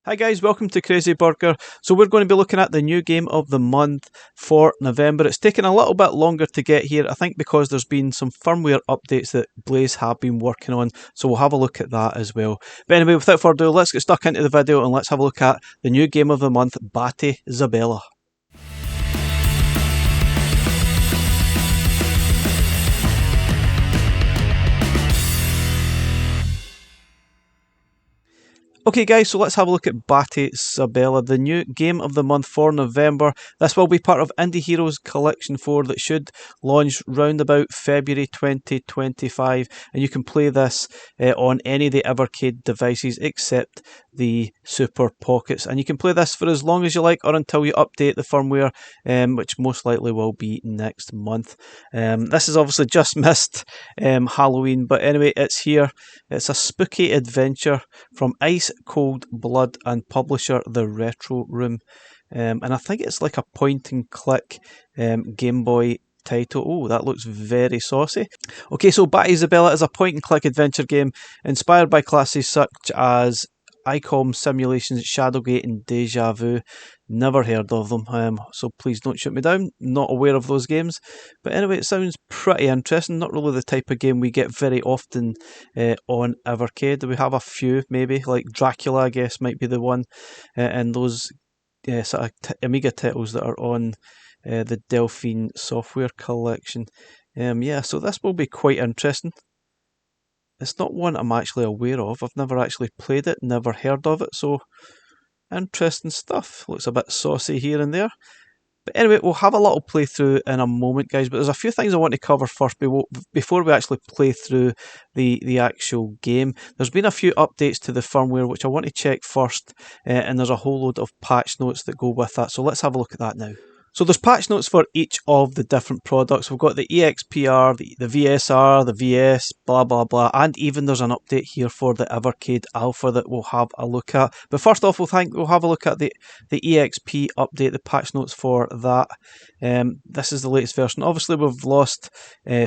Hi guys, welcome to Crazy Burger. So we're going to be looking at the new game of the month for November. It's taken a little bit longer to get here, I think because there's been some firmware updates that Blaze have been working on, so we'll have a look at that as well. But anyway, without further ado, let's get stuck into the video and let's have a look at the new game of the month, Batty Zabella. Okay guys, so let's have a look at Batty Zabella, the new game of the month for November. This will be part of Indie Heroes Collection 4 that should launch round about February 2025, and you can play this on any of the Evercade devices except the Super Pockets, and you can play this for as long as you like or until you update the firmware, which most likely will be next month. This has obviously just missed Halloween, but anyway, it's here. It's a spooky adventure from Ice Cold Blood and publisher The Retro Room, and I think it's like a point and click Game Boy title. Oh, that looks very saucy. Okay, so Batty Zabella is a point and click adventure game inspired by classes such as ICOM Simulations, Shadowgate and Deja Vu. Never heard of them, so please don't shoot me down. Not aware of those games. But anyway, it sounds pretty interesting. Not really the type of game we get very often on Evercade. We have a few, maybe, like Dracula, I guess, might be the one. And those sort of Amiga titles that are on the Delphine software collection. Yeah, so this will be quite interesting. It's not one I'm actually aware of. I've never actually played it, never heard of it, so interesting stuff. Looks a bit saucy here and there. But anyway, we'll have a little playthrough in a moment, guys, but there's a few things I want to cover first before we actually play through the actual game. There's been a few updates to the firmware which I want to check first, and there's a whole load of patch notes that go with that, so let's have a look at that now. So there's patch notes for each of the different products. We've got the EXPR, the VSR, the VS, blah blah blah, and even there's an update here for the Evercade Alpha that we'll have a look at. But first off, we'll have a look at the EXP update, the patch notes for that. This is the latest version. Obviously, we've lost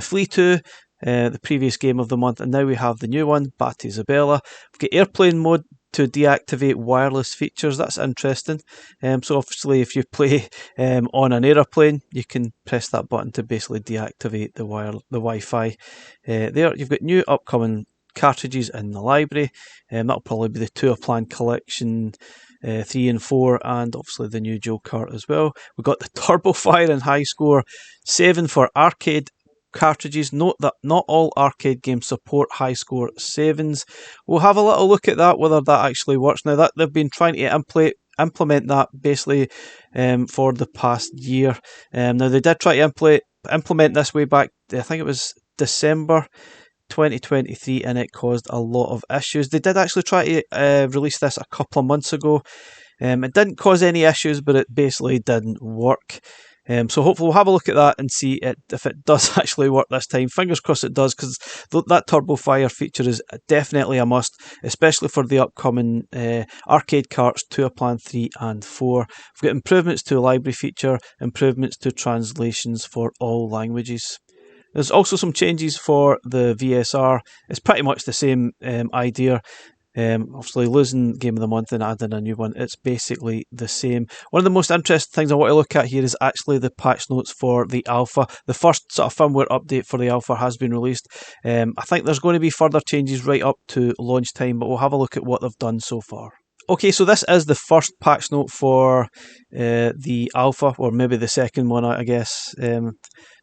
Flea 2, the previous game of the month, and now we have the new one, Batty Zabella. We've got airplane mode to deactivate wireless features. That's interesting. So obviously if you play on an aeroplane, you can press that button to basically deactivate the Wi-Fi. There, you've got new upcoming cartridges in the library. That'll probably be the Tour Plan Collection 3 and 4, and obviously the new Joe Kart as well. We've got the Turbo Fire and High Score 7 for arcade cartridges. Note that not all arcade games support high score 7s. We'll have a little look at that, whether that actually works. Now that they've been trying to implement that basically for the past year. Now they did try to implement this way back, I think it was December 2023, and it caused a lot of issues. They did actually try to release this a couple of months ago. It didn't cause any issues, but it basically didn't work. So hopefully we'll have a look at that and see if it does actually work this time. Fingers crossed it does, because that Turbo Fire feature is definitely a must, especially for the upcoming arcade carts Tour Plan 3 and 4. We've got improvements to a library feature, improvements to translations for all languages. There's also some changes for the VSR. It's pretty much the same idea. Obviously losing Game of the Month and adding a new one, it's basically the same. One of the most interesting things I want to look at here is actually the patch notes for the Alpha. The first sort of firmware update for the Alpha has been released. I think there's going to be further changes right up to launch time, but we'll have a look at what they've done so far. Okay, so this is the first patch note for the Alpha, or maybe the second one, I guess.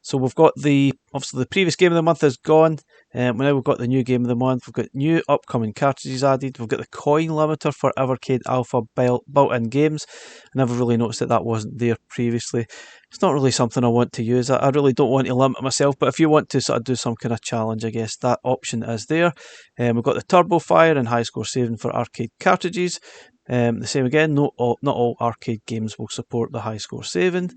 So we've got obviously the previous game of the month is gone. Now we've got the new game of the month. We've got new upcoming cartridges added. We've got the coin limiter for Evercade Alpha built-in games. I never really noticed that wasn't there previously. It's not really something I want to use. I really don't want to limit myself, but if you want to sort of do some kind of challenge, I guess that option is there. We've got the Turbo Fire and High Score 7 for arcade cartridges. The same again, not all arcade games will support the High Score 7.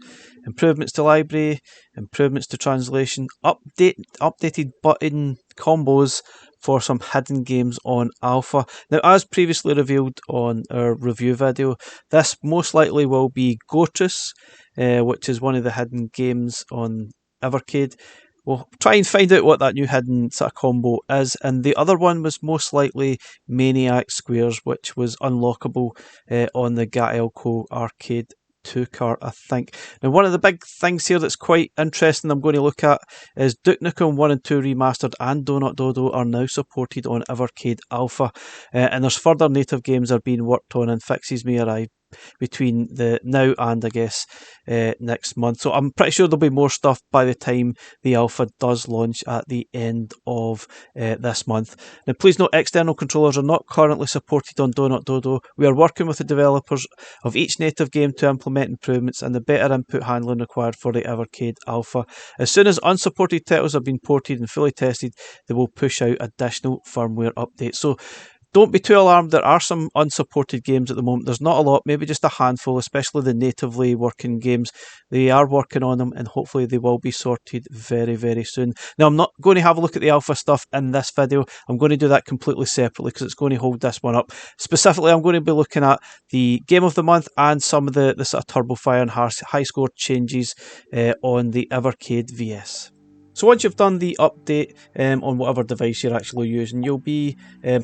Improvements to library, improvements to translation, updated button combos for some hidden games on Alpha. Now, as previously revealed on our review video, this most likely will be Gotris, which is one of the hidden games on Evercade. we'll try and find out what that new hidden sort of combo is. And the other one was most likely Maniac Squares, which was unlockable on the Gatelco Arcade 2 cart, I think. Now, one of the big things here that's quite interesting I'm going to look at is Duke Nukem 1 and 2 Remastered and Donut Dodo are now supported on Evercade Alpha, and there's further native games are being worked on and fixes may arrive between the now and I guess next month. So I'm pretty sure there'll be more stuff by the time the alpha does launch at the end of this month. Now, please note, external controllers are not currently supported on Donut Dodo. We are working with the developers of each native game to implement improvements and the better input handling required for the Evercade Alpha. As soon as unsupported titles have been ported and fully tested, they will push out additional firmware updates. So don't be too alarmed. There are some unsupported games at the moment. There's not a lot, maybe just a handful, especially the natively working games. They are working on them and hopefully they will be sorted very, very soon. Now, I'm not going to have a look at the alpha stuff in this video. I'm going to do that completely separately because it's going to hold this one up. Specifically, I'm going to be looking at the Game of the Month and some of the sort of turbo fire and high score changes on the Evercade VS. So once you've done the update on whatever device you're actually using, you'll be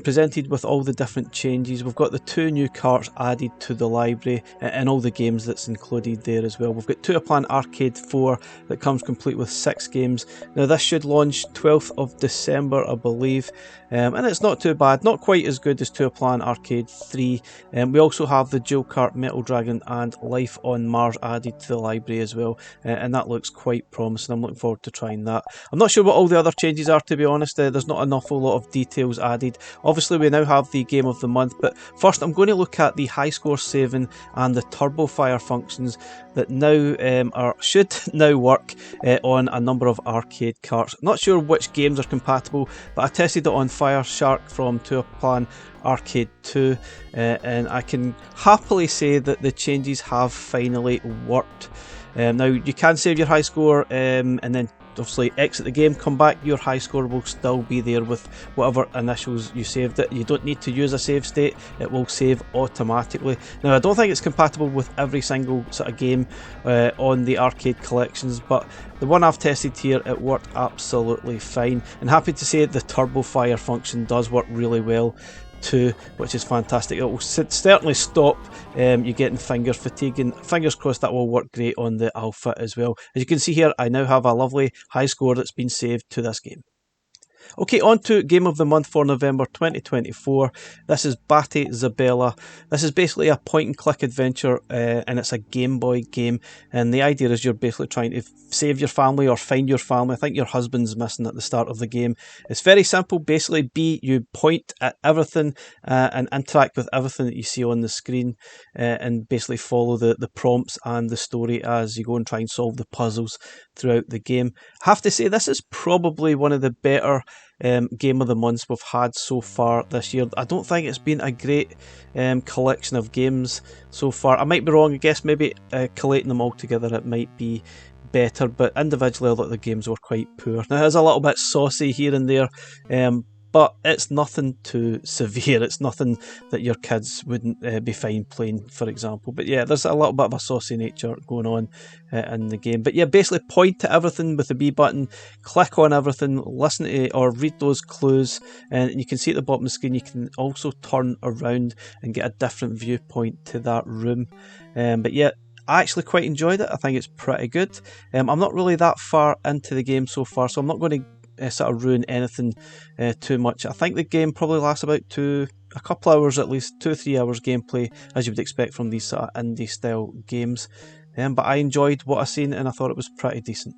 presented with all the different changes. We've got the 2 new carts added to the library and all the games that's included there as well. We've got Tuaplan Arcade 4 that comes complete with 6 games. Now this should launch 12th of December, I believe, and it's not too bad, not quite as good as Tuaplan Arcade 3. We also have the dual cart Metal Dragon and Life on Mars added to the library as well, and that looks quite promising. I'm looking forward to trying that. I'm not sure what all the other changes are, to be honest. There's not an awful lot of details added. Obviously we now have the Game of the Month, but first I'm going to look at the high score saving and the turbo fire functions that now should now work on a number of arcade carts. Not sure which games are compatible, but I tested it on Fire Shark from Tuaplan Arcade 2 and I can happily say that the changes have finally worked. Now you can save your high score and then obviously exit the game, come back, your high score will still be there with whatever initials you saved it. You don't need to use a save state, it will save automatically. Now I don't think it's compatible with every single sort of game on the arcade collections, but the one I've tested here, it worked absolutely fine, and happy to say the turbo fire function does work really well too, which is fantastic. It will certainly stop you getting finger fatigue, and fingers crossed that will work great on the alpha as well. As you can see here, I now have a lovely high score that's been saved to this game. Okay, on to Game of the Month for November 2024. This is Batty Zabella. This is basically a point-and-click adventure, and it's a Game Boy game. And the idea is you're basically trying to save your family or find your family. I think your husband's missing at the start of the game. It's very simple. Basically, you point at everything and interact with everything that you see on the screen, and basically follow the prompts and the story as you go and try and solve the puzzles throughout the game. I have to say, this is probably one of the better Game of the Months we've had so far this year. I don't think it's been a great collection of games so far. I might be wrong. I guess maybe collating them all together it might be better, but individually a lot of the games were quite poor. Now, it is a little bit saucy here and there, but it's nothing too severe. It's nothing that your kids wouldn't be fine playing, for example. But yeah, there's a little bit of a saucy nature going on in the game. But yeah, basically point to everything with the B button, click on everything, listen to or read those clues, and you can see at the bottom of the screen you can also turn around and get a different viewpoint to that room. But yeah, I actually quite enjoyed it. I think it's pretty good. I'm not really that far into the game so far, so I'm not going to sort of ruin anything too much. I think the game probably lasts about a couple hours at least, 2 or 3 hours gameplay, as you would expect from these sort of indie style games. But I enjoyed what I seen and I thought it was pretty decent.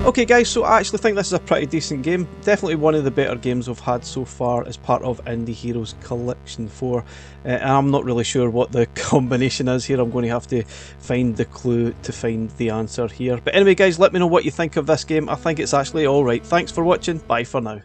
Okay guys, so I actually think this is a pretty decent game. Definitely one of the better games we've had so far as part of Indie Heroes Collection 4. And I'm not really sure what the combination is here. I'm going to have to find the clue to find the answer here. But anyway guys, let me know what you think of this game. I think it's actually alright. Thanks for watching. Bye for now.